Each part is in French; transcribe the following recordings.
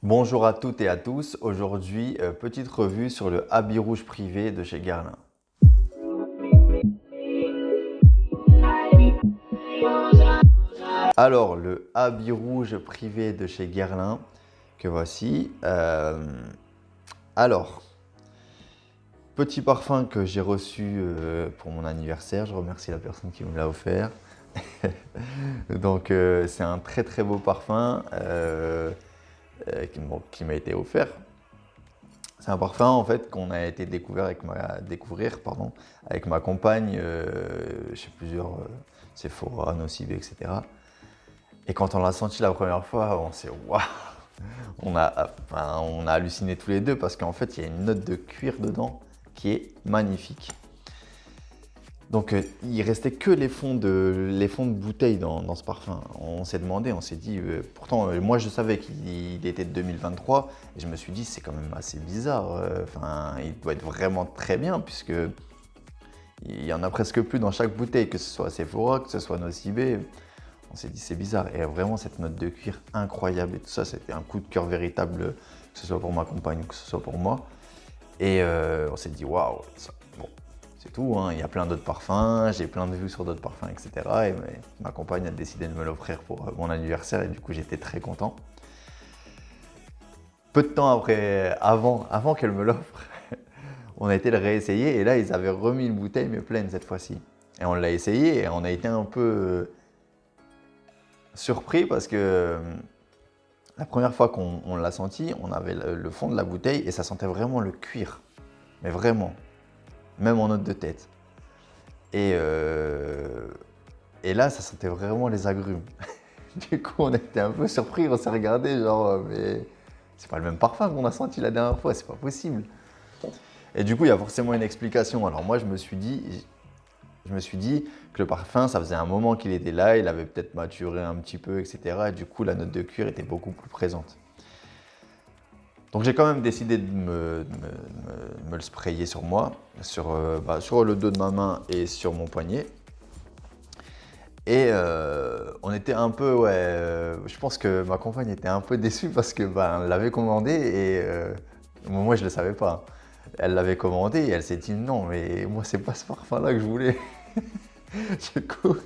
Bonjour à toutes et à tous. Aujourd'hui, petite revue sur le habit rouge privé de chez Guerlain. Alors, le habit rouge privé de chez Guerlain, que voici. Alors, petit parfum que j'ai reçu pour mon anniversaire. Je remercie la personne qui me l'a offert. Donc, c'est un très très beau parfum qui m'a été offert. C'est un parfum en fait qu'on a été découvrir avec ma compagne chez plusieurs Sephora, Nocibé, etc. Et quand on l'a senti la première fois, on s'est waouh, on a halluciné tous les deux parce qu'en fait il y a une note de cuir dedans qui est magnifique. Donc il restait que les fonds de bouteille dans ce parfum. On s'est demandé, on s'est dit, pourtant moi je savais qu'il était de 2023 et je me suis dit c'est quand même assez bizarre. Enfin, il doit être vraiment très bien puisque il y en a presque plus dans chaque bouteille, que ce soit Sephora, que ce soit Nocibé. On s'est dit c'est bizarre et vraiment cette note de cuir incroyable et tout ça, c'était un coup de cœur véritable, que ce soit pour ma compagne ou que ce soit pour moi. Et on s'est dit waouh, bon, c'est tout, hein. Il y a plein d'autres parfums, j'ai plein de vues sur d'autres parfums, etc. Et ma compagne a décidé de me l'offrir pour mon anniversaire et du coup j'étais très content. Peu de temps après, avant qu'elle me l'offre, on a été le réessayer et là ils avaient remis une bouteille mais pleine cette fois-ci. Et on l'a essayé et on a été un peu surpris parce que la première fois qu'on l'a senti, on avait le fond de la bouteille et ça sentait vraiment le cuir. Mais vraiment, même en note de tête. Et, euh, et là, ça sentait vraiment les agrumes. Du coup, on était un peu surpris, on s'est regardé, genre, mais c'est pas le même parfum qu'on a senti la dernière fois, c'est pas possible. Et du coup, il y a forcément une explication. Alors moi, je me suis dit que le parfum, ça faisait un moment qu'il était là, il avait peut-être maturé un petit peu, etc. Et du coup, la note de cuir était beaucoup plus présente. Donc j'ai quand même décidé de me le sprayer sur moi, sur le dos de ma main et sur mon poignet. Et on était un peu, ouais, je pense que ma compagne était un peu déçue parce que elle l'avait commandé et moi je ne le savais pas. Elle l'avait commandé et elle s'est dit non mais moi c'est pas ce parfum là que je voulais. Du coup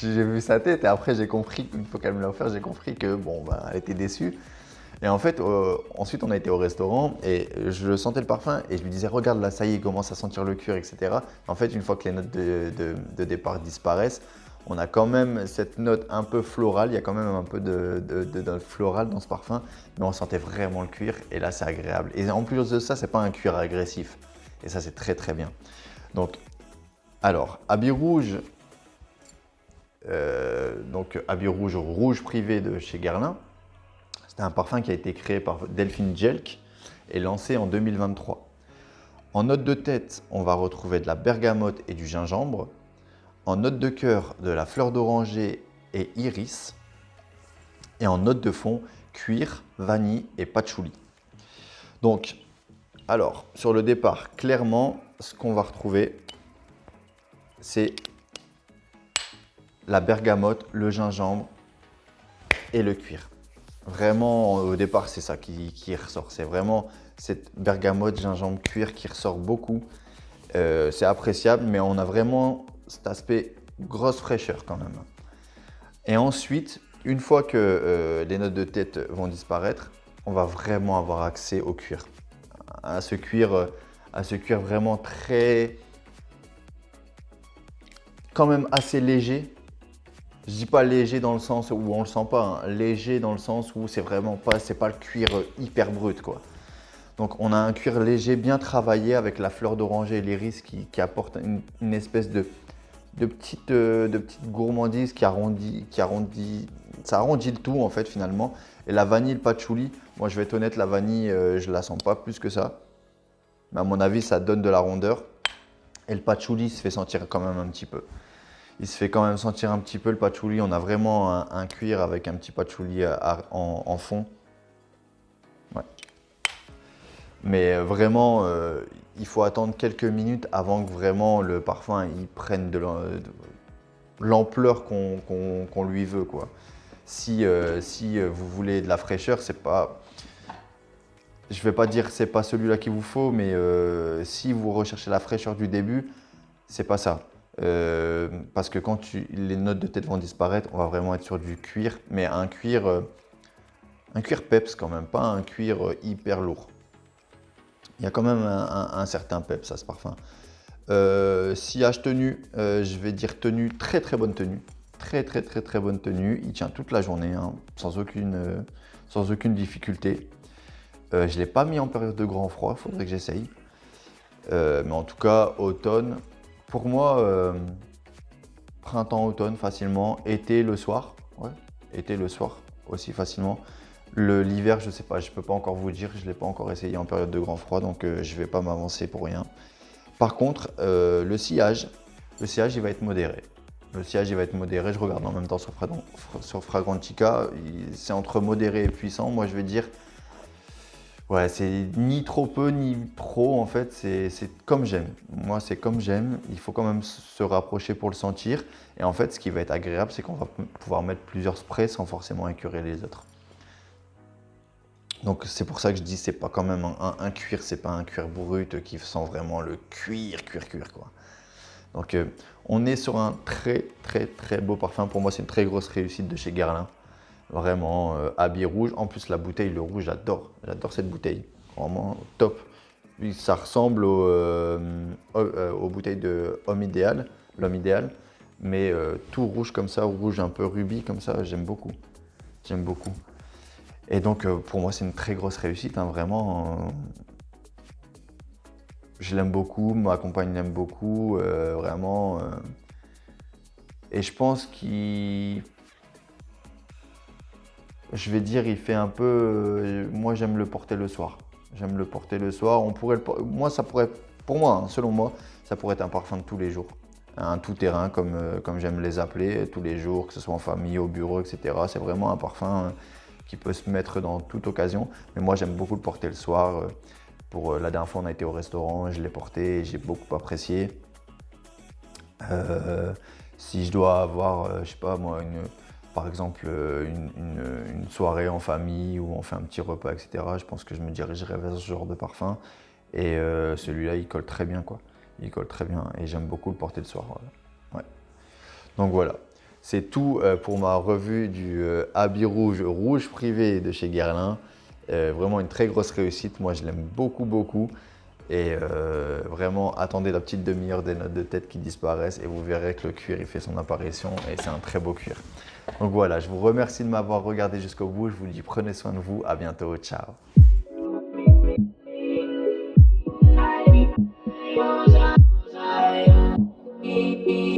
j'ai vu sa tête et après j'ai compris, une fois qu'elle me l'a offert, j'ai compris que bon elle était déçue. Et en fait ensuite on a été au restaurant et je sentais le parfum et je lui disais regarde là ça y est il commence à sentir le cuir, etc. En fait une fois que les notes de départ disparaissent, on a quand même cette note un peu florale, il y a quand même un peu de note florale dans ce parfum, mais on sentait vraiment le cuir et là c'est agréable. Et en plus de ça, c'est pas un cuir agressif et ça c'est très très bien. Donc, alors, habit rouge, habit rouge, rouge privé de chez Guerlain, c'était un parfum qui a été créé par Delphine Jelk et lancé en 2023. En note de tête, on va retrouver de la bergamote et du gingembre. En note de cœur, de la fleur d'oranger et iris. Et en note de fond, cuir, vanille et patchouli. Donc, alors, sur le départ, clairement, ce qu'on va retrouver, c'est la bergamote, le gingembre et le cuir. Vraiment, au départ, c'est ça qui ressort. C'est vraiment cette bergamote, gingembre, cuir qui ressort beaucoup. C'est appréciable, mais on a vraiment cet aspect grosse fraîcheur quand même. Et ensuite, une fois que les notes de tête vont disparaître, on va vraiment avoir accès au cuir. À ce cuir, à ce cuir vraiment très, quand même assez léger. Je dis pas léger dans le sens où on le sent pas, hein. Léger dans le sens où c'est vraiment pas, c'est pas le cuir hyper brut quoi. Donc on a un cuir léger bien travaillé avec la fleur d'oranger et l'iris qui apporte une espèce de petite gourmandise ça arrondit le tout en fait finalement. Et la vanille, le patchouli, moi je vais être honnête, la vanille, je la sens pas plus que ça. Mais à mon avis, ça donne de la rondeur. Et le patchouli se fait sentir quand même un petit peu. Il se fait quand même sentir un petit peu le patchouli. On a vraiment un cuir avec un petit patchouli en fond. Ouais. Mais vraiment, il faut attendre quelques minutes avant que vraiment le parfum il prenne de l'ampleur qu'on lui veut, quoi. Si vous voulez de la fraîcheur, c'est pas, je vais pas dire c'est pas celui-là qu'il vous faut, mais si vous recherchez la fraîcheur du début, c'est pas ça. Parce que quand les notes de tête vont disparaître, on va vraiment être sur du cuir, mais un cuir peps quand même, pas un cuir hyper lourd. Il y a quand même un certain peps à ce parfum. Sillage tenue, je vais dire tenue, très très bonne tenue. Très très très très bonne tenue. Il tient toute la journée, hein, sans aucune difficulté. Je ne l'ai pas mis en période de grand froid, il faudrait que j'essaye. Mais en tout cas, automne, pour moi, printemps-automne facilement. Été le soir, ouais, été le soir aussi facilement. L'hiver, je sais pas, je peux pas encore vous dire, je l'ai pas encore essayé en période de grand froid, donc je vais pas m'avancer pour rien. Par contre, le sillage, il va être modéré. Le sillage, il va être modéré. Je regarde en même temps sur Fragrantica. C'est entre modéré et puissant. Moi, je vais dire, ouais, c'est ni trop peu ni trop. En fait, c'est comme j'aime. Moi, c'est comme j'aime. Il faut quand même se rapprocher pour le sentir. Et en fait, ce qui va être agréable, c'est qu'on va pouvoir mettre plusieurs sprays sans forcément écurer les autres. Donc c'est pour ça que je dis c'est pas quand même un cuir, c'est pas un cuir brut qui sent vraiment le cuir quoi. Donc on est sur un très très très beau parfum. Pour moi c'est une très grosse réussite de chez Guerlain. Vraiment habit rouge. En plus la bouteille, le rouge, j'adore cette bouteille. Vraiment top. Ça ressemble aux bouteilles de Homme Idéal, l'Homme Idéal. Mais tout rouge comme ça, rouge un peu rubis comme ça, j'aime beaucoup. J'aime beaucoup. Et donc, pour moi, c'est une très grosse réussite, hein, vraiment. Je l'aime beaucoup, ma compagne l'aime beaucoup, vraiment. Et je pense je vais dire, il fait un peu. Moi, j'aime le porter le soir. J'aime le porter le soir. Moi, ça pourrait, pour moi, hein, selon moi, ça pourrait être un parfum de tous les jours. Un tout-terrain, comme j'aime les appeler, tous les jours, que ce soit en famille, au bureau, etc. C'est vraiment un parfum qui peut se mettre dans toute occasion. Mais moi, j'aime beaucoup le porter le soir. La dernière fois, on a été au restaurant, je l'ai porté et j'ai beaucoup apprécié. Si je dois avoir, je sais pas moi, par exemple, une soirée en famille où on fait un petit repas, etc., je pense que je me dirigerai vers ce genre de parfum. Et celui-là, il colle très bien, quoi. Il colle très bien et j'aime beaucoup le porter le soir. Ouais. Donc voilà. C'est tout pour ma revue du habit rouge privé de chez Guerlain. Vraiment une très grosse réussite. Moi, je l'aime beaucoup, beaucoup. Et vraiment, attendez la petite demi-heure des notes de tête qui disparaissent et vous verrez que le cuir il fait son apparition et c'est un très beau cuir. Donc voilà, je vous remercie de m'avoir regardé jusqu'au bout. Je vous dis prenez soin de vous. À bientôt. Ciao. I